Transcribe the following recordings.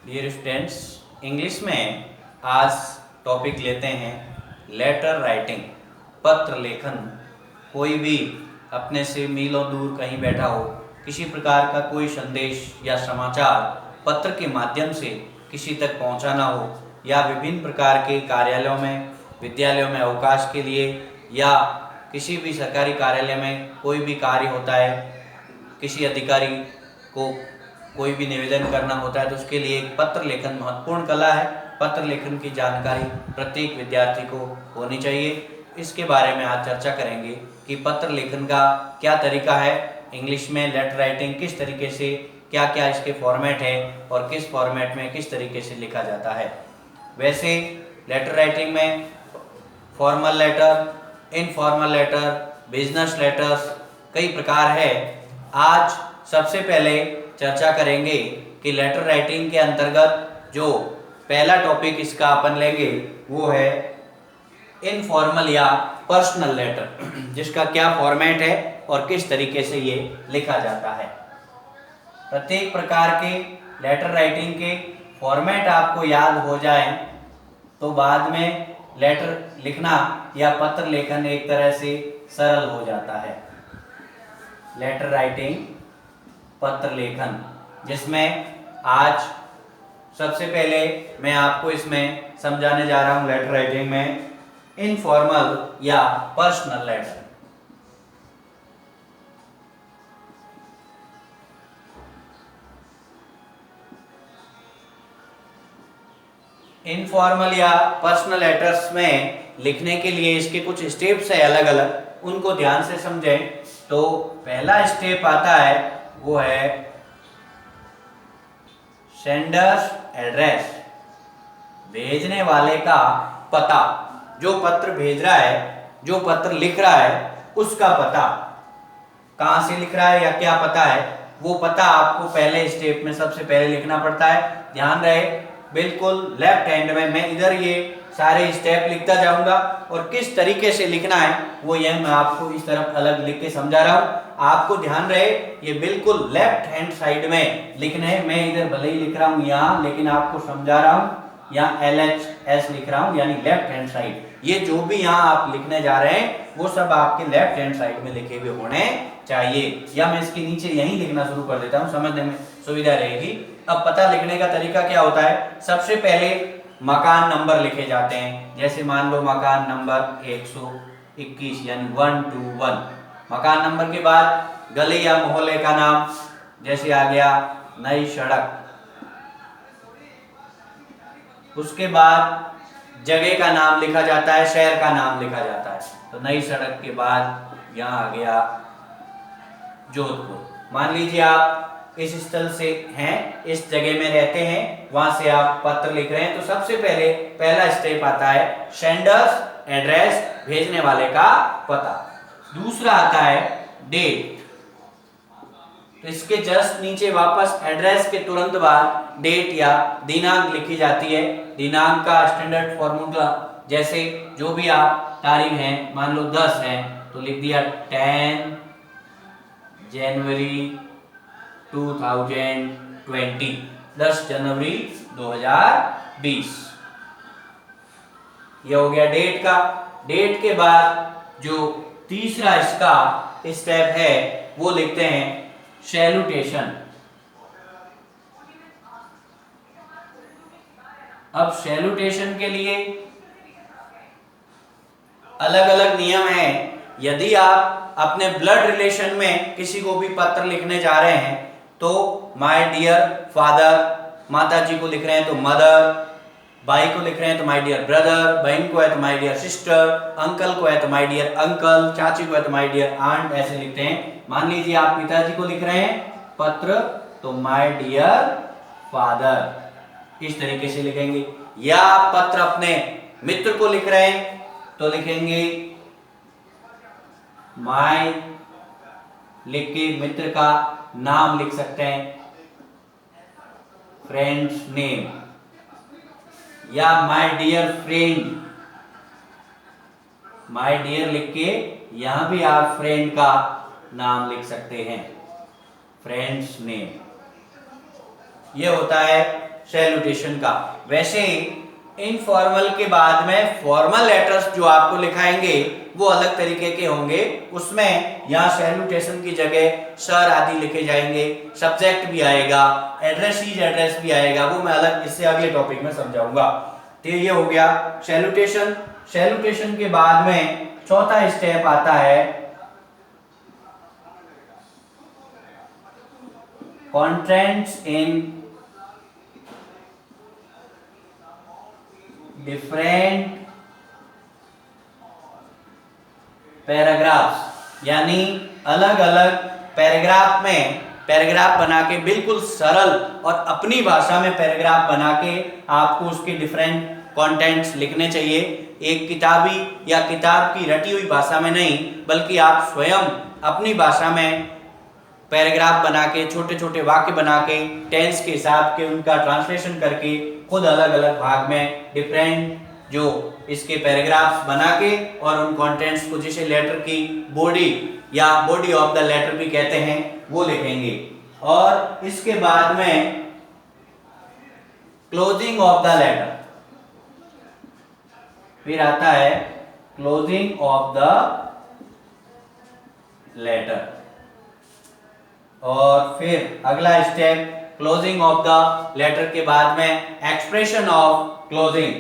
Dear students, English में आज topic लेते हैं लेटर राइटिंग, पत्र लेखन। कोई भी अपने से मीलों दूर कहीं बैठा हो, किसी प्रकार का कोई संदेश या समाचार पत्र के माध्यम से किसी तक पहुंचाना हो, या विभिन्न प्रकार के कार्यालयों में, विद्यालयों में अवकाश के लिए, या किसी भी सरकारी कार्यालय में कोई भी कार्य होता है, किसी अधिकारी को कोई भी निवेदन करना होता है, तो उसके लिए एक पत्र लेखन महत्वपूर्ण कला है। पत्र लेखन की जानकारी प्रत्येक विद्यार्थी को होनी चाहिए। इसके बारे में आज चर्चा करेंगे कि पत्र लेखन का क्या तरीका है, इंग्लिश में लेटर राइटिंग किस तरीके से, क्या क्या इसके फॉर्मेट है और किस फॉर्मेट में किस तरीके से लिखा जाता है। वैसे लेटर राइटिंग में formal letter, informal letter, business letters कई प्रकार है। आज सबसे पहले चर्चा करेंगे कि लेटर राइटिंग के अंतर्गत जो पहला टॉपिक इसका अपन लेंगे वो है इनफॉर्मल या पर्सनल लेटर, जिसका क्या फॉर्मेट है और किस तरीके से ये लिखा जाता है। प्रत्येक प्रकार के लेटर राइटिंग के फॉर्मेट आपको याद हो जाए तो बाद में लेटर लिखना या पत्र लेखन एक तरह से सरल हो जाता है। लेटर राइटिंग, पत्र लेखन, जिसमें आज सबसे पहले मैं आपको इसमें समझाने जा रहा हूं लेटर राइटिंग में इनफॉर्मल या पर्सनल लेटर। इनफॉर्मल या पर्सनल लेटर्स में लिखने के लिए इसके कुछ स्टेप्स है अलग अलग, उनको ध्यान से समझें। तो पहला स्टेप आता है वो है सेंडर्स एड्रेस, भेजने वाले का पता। जो पत्र भेज रहा है, जो पत्र लिख रहा है, उसका पता, कहां से लिख रहा है या क्या पता है, वो पता आपको पहले स्टेप में सबसे पहले लिखना पड़ता है। ध्यान रहे, बिल्कुल लेफ्ट हैंड में मैं इधर ये सारे स्टेप लिखता जाऊंगा और किस तरीके से लिखना है वो यह मैं आपको इस तरफ अलग लिख के समझा रहा हूं। आपको ध्यान रहे ये बिल्कुल लेफ्ट हैंड साइड में लिखना है। मैं इधर भले ही लिख रहा हूं यहाँ, लेकिन आपको समझा रहा हूं यहाँ LHS लिख रहा हूं, यानी लेफ्ट हैंड साइड। ये जो भी यहाँ आप लिखने जा रहे हैं वो सब आपके लेफ्ट हैंड साइड में लिखे हुए होने चाहिए, या मैं इसके नीचे यहीं लिखना शुरू कर देता हूँ, समझने में सुविधा रहेगी। अब पता लिखने का तरीका क्या होता है, सबसे पहले मकान नंबर लिखे जाते हैं। जैसे मान लो मकान नंबर 121 यानी 121। मकान नंबर के बाद गली या मोहल्ले का नाम, जैसे आ गया नई सड़क। उसके बाद जगह का नाम लिखा जाता है, शहर का नाम लिखा जाता है। तो नई सड़क के बाद यहाँ आ गया जोधपुर। मान लीजिए आप इस स्थल से हैं, इस जगह में रहते हैं, वहां से आप पत्र लिख रहे हैं। तो सबसे पहले पहला स्टेप आता है सेंडर्स एड्रेस, भेजने वाले का पता। दूसरा आता है डेट। तो इसके जस्ट नीचे वापस एड्रेस के तुरंत बाद डेट या दिनांक लिखी जाती है। दिनांक का स्टैंडर्ड फॉर्मूला, जैसे जो भी आप तारीख है, मान लो 10 है तो लिख दिया 10 जनवरी 2020, 10 जनवरी 2020। यह हो गया डेट का। डेट के बाद जो तीसरा इसका स्टेप है वो लिखते हैं सैल्यूटेशन। अब सैल्यूटेशन के लिए अलग अलग नियम हैं। यदि आप अपने ब्लड रिलेशन में किसी को भी पत्र लिखने जा रहे हैं तो माय डियर फादर, माता जी को लिख रहे हैं तो मदर, भाई को लिख रहे हैं तो माय डियर ब्रदर, बहन को है तो माय डियर सिस्टर, अंकल को है तो माय डियर अंकल, चाची को है तो माय डियर आंट, ऐसे लिखते हैं। मान लीजिए आप पिताजी को लिख रहे हैं पत्र तो माय डियर फादर, इस तरीके से लिखेंगे। या आप पत्र अपने मित्र को लिख रहे हैं तो लिखेंगे माय, लिख के मित्र का नाम लिख सकते हैं, फ्रेंड्स नेम, या my dear friend, my dear लिख के यहां भी आप फ्रेंड का नाम लिख सकते हैं, फ्रेंड्स नेम। ये होता है सैल्यूटेशन का। वैसे इनफॉर्मल के बाद में फॉर्मल लेटर्स जो आपको लिखाएंगे वो अलग तरीके के होंगे। उसमें यहाँ सैल्यूटेशन की जगह सर आदि लिखे जाएंगे, सब्जेक्ट भी आएगा, एड्रेस इज एड्रेस भी आएगा, वो मैं अलग इससे अगले टॉपिक में समझाऊंगा। तो ये हो गया सैल्यूटेशन। सैल्यूटेशन के बाद में चौथा स्टेप आता है कंटेंट्स इन डिफरेंट पैराग्राफ्स, यानी अलग अलग पैराग्राफ में पैराग्राफ बना के बिल्कुल सरल और अपनी भाषा में पैराग्राफ बना के आपको उसके डिफरेंट कंटेंट्स लिखने चाहिए। एक किताबी या किताब की रटी हुई भाषा में नहीं, बल्कि आप स्वयं अपनी भाषा में पैराग्राफ बना के, छोटे छोटे वाक्य बना के, टेंस के हिसाब के उनका ट्रांसलेशन करके खुद अलग अलग भाग में डिफरेंट जो इसके पैराग्राफ्स बना के और उन कंटेंट्स को, जिसे लेटर की बॉडी या बॉडी ऑफ द लेटर भी कहते हैं, वो लिखेंगे। और इसके बाद में क्लोजिंग ऑफ द लेटर, फिर आता है क्लोजिंग ऑफ द लेटर, और फिर अगला step closing of the letter के बाद में expression of closing,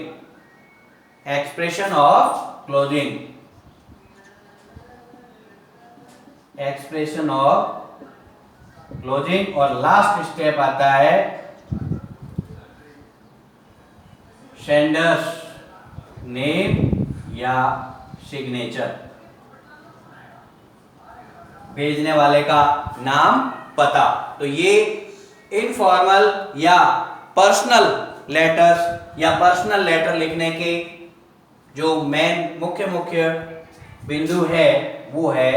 expression of closing, expression of closing, और लास्ट स्टेप आता है सेंडर्स नेम या सिग्नेचर, भेजने वाले का नाम, पता। तो ये इनफॉर्मल या पर्सनल लेटर्स या पर्सनल लेटर लिखने के जो मेन मुख्य बिंदु है वो है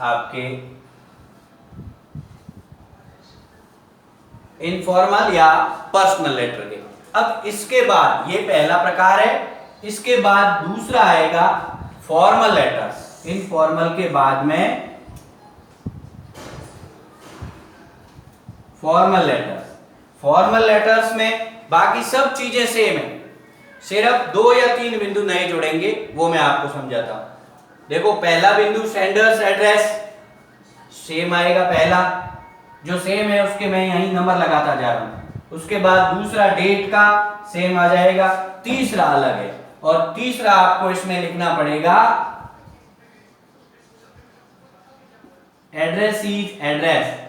आपके इनफॉर्मल या पर्सनल लेटर के। अब इसके बाद, ये पहला प्रकार है, इसके बाद दूसरा आएगा फॉर्मल लेटर्स। इनफॉर्मल के बाद में फॉर्मल लेटर्स। फॉर्मल लेटर्स में बाकी सब चीजें सेम है, सिर्फ 2 या 3 बिंदु नए जुड़ेंगे, वो मैं आपको समझाता हूं। देखो, पहला बिंदु सेंडर्स एड्रेस सेम आएगा, पहला जो सेम है उसके मैं यहीं नंबर लगाता जा रहा हूं। उसके बाद दूसरा डेट का सेम आ जाएगा, तीसरा अलग है, और तीसरा आपको इसमें लिखना पड़ेगा एड्रेस इज एड्रेस,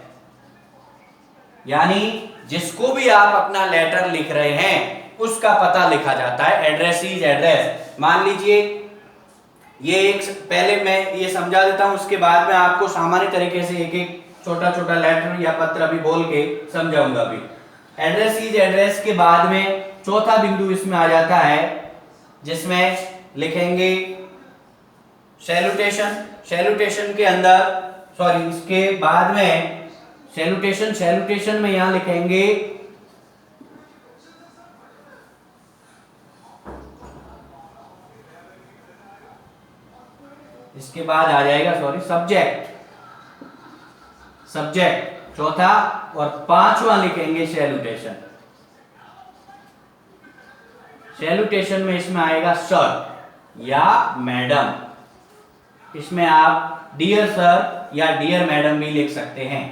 यानी जिसको भी आप अपना लेटर लिख रहे हैं उसका पता लिखा जाता है, एड्रेस इज एड्रेस। मान लीजिए ये एक, पहले मैं ये समझा देता हूं, उसके बाद में आपको सामान्य तरीके से एक एक छोटा छोटा लेटर या पत्र भी बोल के समझाऊंगा भी। एड्रेस इज एड्रेस के बाद में चौथा बिंदु इसमें आ जाता है, जिसमें लिखेंगे सैल्यूटेशन। सैल्यूटेशन के अंदर, सॉरी, इसके बाद में सैल्यूटेशन में यहां लिखेंगे इसके बाद आ जाएगा, सॉरी, सब्जेक्ट चौथा, और पांचवा लिखेंगे सैल्यूटेशन। सैल्यूटेशन में इसमें आएगा सर या मैडम, इसमें आप डियर सर या डियर मैडम भी लिख सकते हैं,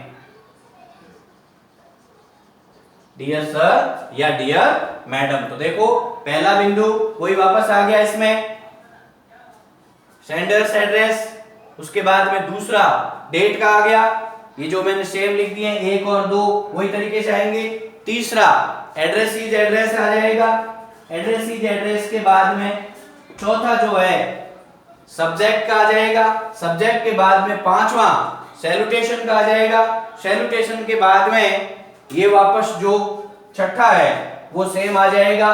डियर सर या डियर मैडम। तो देखो, पहला बिंदु वही वापस आ गया इसमें, सेंडर्स एड्रेस, उसके बाद में दूसरा डेट का आ गया, ये जो मैंने सेम लिख दिए 1 और 2 वही तरीके से आएंगे। तीसरा एड्रेस इज एड्रेस आ जाएगा, एड्रेस इज एड्रेस के बाद में चौथा जो है सब्जेक्ट का आ जाएगा, सब्जेक्ट के बाद में पांचवा सैल्यूटेशन का आ जाएगा, सैल्यूटेशन के बाद में ये वापस जो छठा है वो सेम आ जाएगा,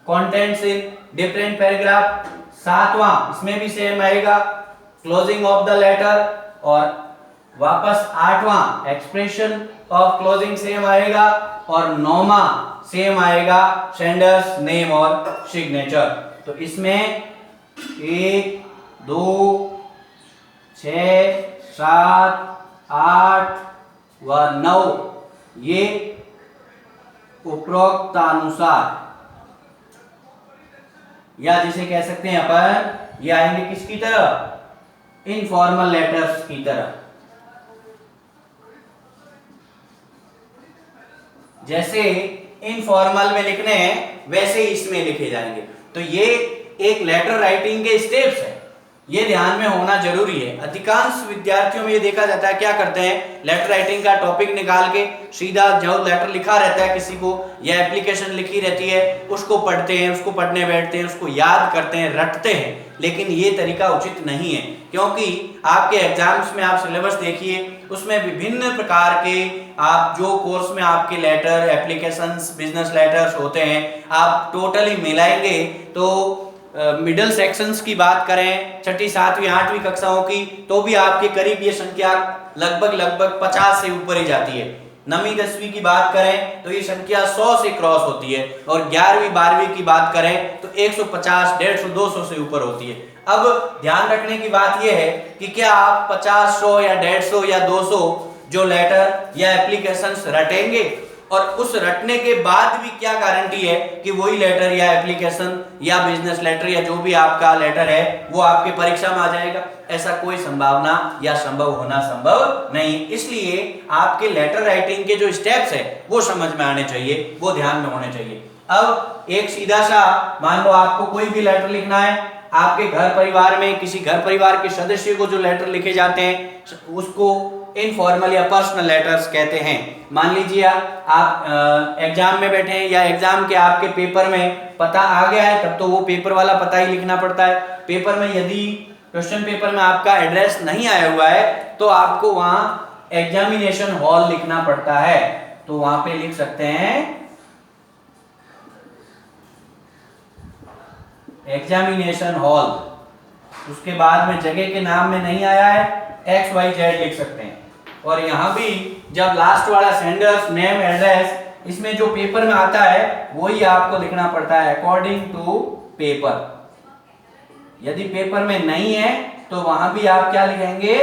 कंटेंट्स इन डिफरेंट पैराग्राफ। सातवां इसमें भी सेम आएगा, क्लोजिंग ऑफ द लेटर, और वापस आठवां एक्सप्रेशन ऑफ क्लोजिंग सेम आएगा, और नौवां सेम आएगा, सेंडर्स नेम और सिग्नेचर। तो इसमें 1 2 6 7 8 व 9 ये उपरोक्तानुसार, या जिसे कह सकते हैं अपन, ये आएंगे किसकी तरह, इनफॉर्मल लेटर्स की तरह। जैसे इनफॉर्मल में लिखने हैं वैसे ही इसमें लिखे जाएंगे। तो ये एक लेटर राइटिंग के स्टेप्स है, ये ध्यान में होना जरूरी है। अधिकांश विद्यार्थियों में ये देखा जाता है, क्या करते हैं, लेटर राइटिंग का टॉपिक निकाल के सीधा जो लेटर लिखा रहता है किसी को, या एप्लीकेशन लिखी रहती है, उसको पढ़ते हैं, उसको पढ़ने बैठते हैं, उसको याद करते हैं, रटते हैं। लेकिन ये तरीका उचित नहीं है, क्योंकि आपके एग्जाम्स में आप सिलेबस देखिए, उसमें विभिन्न प्रकार के आप जो कोर्स में आपके लेटर, एप्लीकेशंस, बिजनेस लेटर्स होते हैं, आप टोटली मिलाएंगे तो मिडिल सेक्शंस की बात करें, छठी, सातवीं, आठवीं कक्षाओं की, तो भी आपके करीब ये संख्या लगभग 50 से ऊपर ही जाती है। नवीं 10वीं की बात करें तो ये संख्या 100 से क्रॉस होती है, और 11वीं 12वीं की बात करें तो 150, 150, 200 से ऊपर होती है। अब ध्यान रखने की बात यह है कि क्या आप 50, 100 या 150 या 200 जो लेटर या एप्लीकेशंस रटेंगे, और उस रटने के बाद भी क्या गारंटी है कि वही लेटर या एप्लीकेशन या बिजनेस लेटर या जो भी आपका लेटर है वो आपके परीक्षा में आ जाएगा? ऐसा कोई संभावना या संभव होना संभव नहीं। इसलिए आपके लेटर राइटिंग के जो स्टेप्स है वो समझ में आने चाहिए, वो ध्यान में होने चाहिए। अब एक सीधा सा, मान लो आपको कोई भी लेटर लिखना है, आपके घर परिवार में किसी घर परिवार के सदस्य को जो लेटर लिखे जाते हैं उसको इनफॉर्मल या पर्सनल लेटर्स कहते हैं। मान लीजिए आप एग्जाम में बैठे हैं, या एग्जाम के आपके पेपर में पता आ गया है, तब तो वो पेपर वाला पता ही लिखना पड़ता है। पेपर में यदि क्वेश्चन पेपर में आपका एड्रेस नहीं आया हुआ है तो आपको वहां एग्जामिनेशन हॉल लिखना पड़ता है, तो वहां पे लिख सकते हैं एग्जामिनेशन हॉल। उसके बाद में जगह के नाम में नहीं आया है, XYZ लिख सकते हैं। और यहां भी जब लास्ट वाला सेंडर्स नेम एड्रेस, इसमें जो पेपर में आता है वही आपको लिखना पड़ता है अकॉर्डिंग टू पेपर। यदि पेपर में नहीं है तो वहां भी आप क्या लिखेंगे,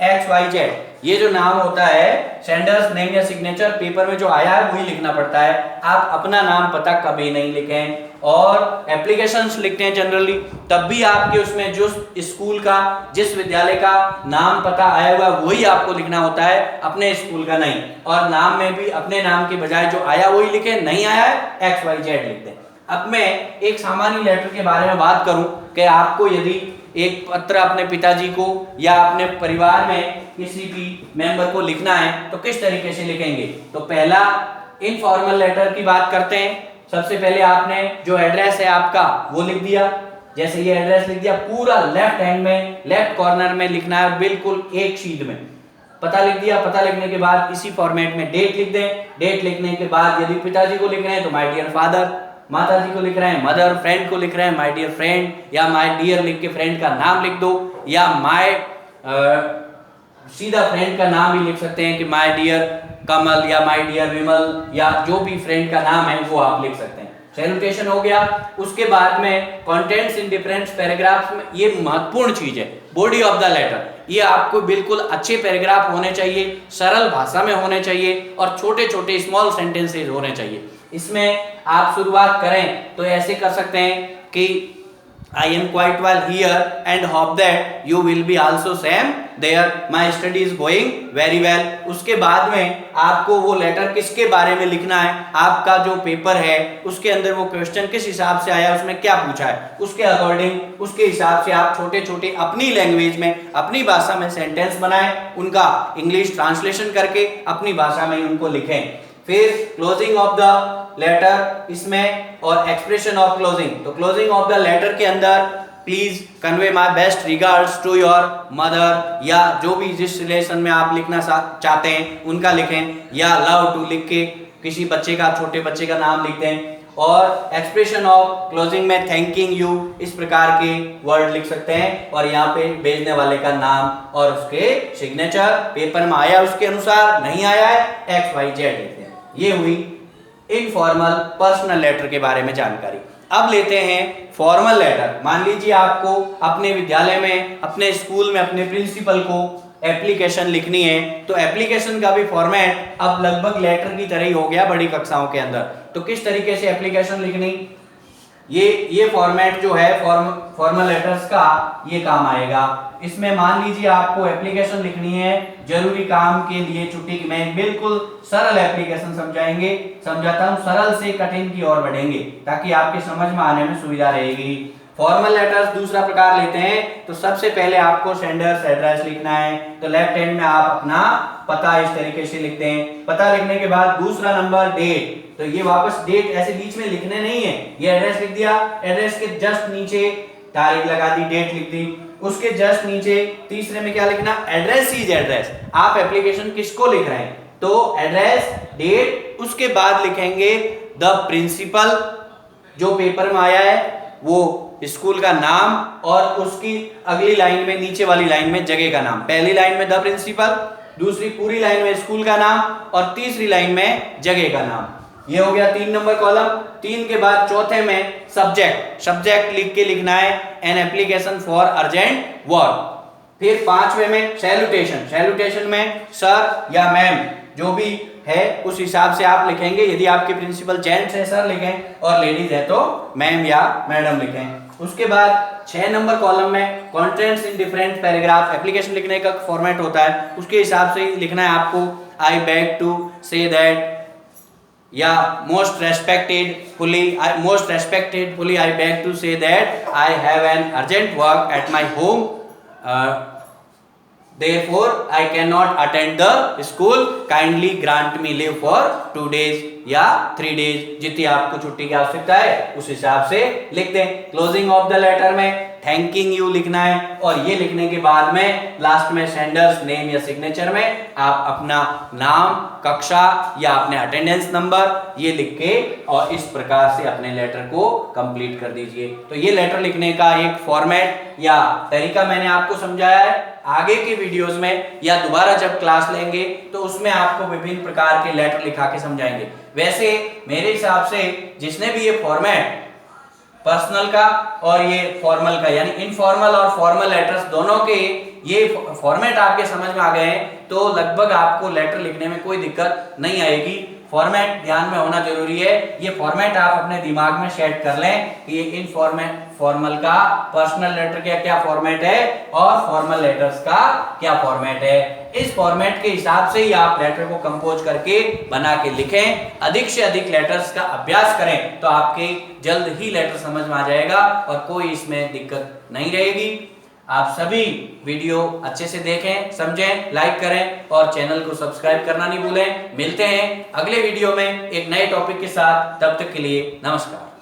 XYZ। ये जो नाम होता है सेंडर्स नेम या सिग्नेचर, पेपर में जो आया है वही लिखना पड़ता है। आप अपना नाम पता कभी नहीं लिखें। और एप्लीकेशंस लिखते हैं जनरली, तब भी आपके उसमें जो स्कूल का, जिस विद्यालय का नाम पता आया हुआ वही आपको लिखना होता है, अपने स्कूल का नहीं। और नाम में भी अपने नाम के बजाय जो आया वही लिखे, नहीं आया है XYZ लिख दें। अब मैं एक सामान्य लेटर के बारे में बात करूं कि आपको यदि एक पत्र अपने पिताजी को या अपने परिवार में किसी भी मेंबर को लिखना है तो किस तरीके से लिखेंगे। तो पहला इनफॉर्मल लेटर की बात करते हैं। सबसे पहले आपने जो एड्रेस है आपका वो लिख दिया, जैसे ये एड्रेस लिख दिया, पूरा लेफ्ट हैंड में, लेफ्ट कॉर्नर में लिखना है, बिल्कुल एक शीट में। पता लिख दिया, पता लिखने के बाद इसी फॉर्मेट में डेट लिख दें। डेट लिखने के बाद यदि पिताजी को लिख रहे हैं तो माय डियर फादर, माता जी को लिख रहे हैं मदर, फ्रेंड को लिख रहे हैं माय डियर फ्रेंड, या माय डियर लिख के फ्रेंड का नाम लिख दो, या माय सीधा फ्रेंड का नाम भी लिख सकते हैं कि माय डियर कमल या माय डियर विमल, या जो भी फ्रेंड का नाम है वो आप लिख सकते हैं। सैल्यूटेशन हो गया। उसके बाद में कंटेंट्स इन डिफरेंट पैराग्राफ्स में, ये महत्वपूर्ण चीज है, बॉडी ऑफ द लेटर। ये आपको बिल्कुल अच्छे पैराग्राफ होने चाहिए, सरल भाषा में होने चाहिए, और छोटे छोटे स्मॉल सेंटेंसेस होने चाहिए। इसमें आप शुरुआत करें तो ऐसे कर सकते हैं कि I am quite well here and hope that you will be also same there. My study is going very well. उसके बाद में आपको वो लेटर किसके बारे में लिखना है, आपका जो पेपर है उसके अंदर वो क्वेश्चन किस हिसाब से आया, उसमें क्या पूछा है, उसके अकॉर्डिंग, उसके हिसाब से आप छोटे छोटे अपनी लैंग्वेज में, अपनी भाषा में सेंटेंस बनाएं, उनका इंग्लिश ट्रांसलेशन करके अपनी भाषा में उनको लिखें। फिर क्लोजिंग ऑफ द लेटर इसमें, और एक्सप्रेशन ऑफ क्लोजिंग। तो क्लोजिंग ऑफ द लेटर के अंदर please convey my best regards to your mother, या जो भी जिस रिलेशन में आप लिखना चाहते हैं उनका लिखें, या लव टू लिख के किसी बच्चे का, छोटे बच्चे का नाम लिख दें। और एक्सप्रेशन ऑफ क्लोजिंग में थैंकिंग यू, इस प्रकार के वर्ड लिख सकते हैं, और यहाँ पे भेजने वाले का नाम और उसके सिग्नेचर, पेपर में आया उसके अनुसार, नहीं आया है XYZ लिखते हैं। ये हुई इनफॉर्मल पर्सनल लेटर के बारे में जानकारी। अब लेते हैं फॉर्मल लेटर। मान लीजिए आपको अपने विद्यालय में, अपने स्कूल में अपने प्रिंसिपल को एप्लीकेशन लिखनी है, तो एप्लीकेशन का भी फॉर्मेट अब लगभग लेटर की तरह ही हो गया बड़ी कक्षाओं के अंदर। तो किस तरीके से एप्लीकेशन लिखनी, ये फॉर्मेट जो है फॉर्मल लेटर्स का ये काम आएगा। इसमें मान लीजिए आपको एप्लीकेशन लिखनी है जरूरी काम के लिए छुट्टी की, मैं बिल्कुल सरल एप्लीकेशन समझाता हूं, सरल से कठिन की ओर बढ़ेंगे ताकि आपके समझ में आने में सुविधा रहेगी। फॉर्मल लेटर्स दूसरा प्रकार लेते हैं, तो सबसे पहले आपको सेंडर्स एड्रेस लिखना है, तो लेफ्ट हैंड में आप अपना पता इस तरीके से लिखते हैं। पता लिखने के बाद दूसरा नंबर डेट, तो ये वापस डेट ऐसे बीच में लिखने नहीं है, ये एड्रेस लिख दिया, एड्रेस के जस्ट नीचे तारीख लगा दी, डेट लिख दी, उसके जस्ट नीचे तीसरे में क्या लिखना, एड्रेस इज एड्रेस, आप एप्लीकेशन किसको लिख रहे हैं, तो एड्रेस डेट, उसके बाद लिखेंगे द प्रिंसिपल, जो पेपर में आया है वो स्कूल का नाम, और उसकी अगली लाइन में नीचे वाली लाइन में जगह का नाम, पहली लाइन में द प्रिंसिपल, दूसरी पूरी लाइन में स्कूल का नाम, और तीसरी लाइन में जगह का नाम। ये हो गया 3 नंबर कॉलम। 3 के बाद चौथे में सब्जेक्ट लिख के लिखना है an application for urgent work. फिर 5वें में सैल्यूटेशन में सर या मैम जो भी है उस हिसाब से आप लिखेंगे, यदि आपके प्रिंसिपल जेंट्स है सर लिखें और लेडीज है तो मैम या मैडम लिखें। उसके बाद 6 नंबर कॉलम में contents in different paragraph, application लिखने का फॉर्मेट होता है उसके हिसाब से लिखना है आपको, I beg to say that, या most respected fully I beg to say that I have an urgent work at my home, therefore I cannot attend the school, kindly grant me leave for 2 days या 3 days, जितनी आपको छुट्टी की आवश्यकता है उस हिसाब से लिख दें। क्लोजिंग ऑफ द लेटर में थैंकिंग यू लिखना है, और ये लिखने के बाद में लास्ट में सेंडर्स नेम या सिग्नेचर में आप अपना नाम, कक्षा या अपने अटेंडेंस नंबर ये लिख के और इस प्रकार से अपने लेटर को कंप्लीट कर दीजिए। तो ये लेटर लिखने का एक फॉर्मेट या तरीका मैंने आपको समझाया है। आगे के वीडियोस में या दोबारा जब क्लास लेंगे तो उसमें आपको विभिन्न प्रकार के लेटर लिखा के समझाएंगे। वैसे मेरे हिसाब से जिसने भी ये फॉर्मेट पर्सनल का और ये फॉर्मल का यानी इनफॉर्मल और फॉर्मल लेटर्स दोनों के ये फॉर्मेट आपके समझ में आ गए हैं तो लगभग आपको लेटर लिखने में कोई दिक्कत नहीं आएगी। फॉर्मेट ध्यान में होना जरूरी है, ये फॉर्मेट आप अपने दिमाग में सेट कर लें कि ये इनफॉर्मेट फॉर्मल का पर्सनल लेटर का क्या फॉर्मेट है और फॉर्मल लेटर्स का क्या फॉर्मेट है। इस फॉर्मेट के हिसाब से ही आप लेटर को कंपोज करके बना के लिखें। अधिक से अधिक लेटर्स का अभ्यास करें तो आपके जल्द ही लेटर समझ में आ जाएगा और कोई इसमें दिक्कत नहीं रहेगी। आप सभी वीडियो अच्छे से देखें, समझें, लाइक करें और चैनल को सब्सक्राइब करना नहीं भूलें। मिलते हैं अगले वीडियो में एक नए टॉपिक के साथ, तब तक के लिए नमस्कार।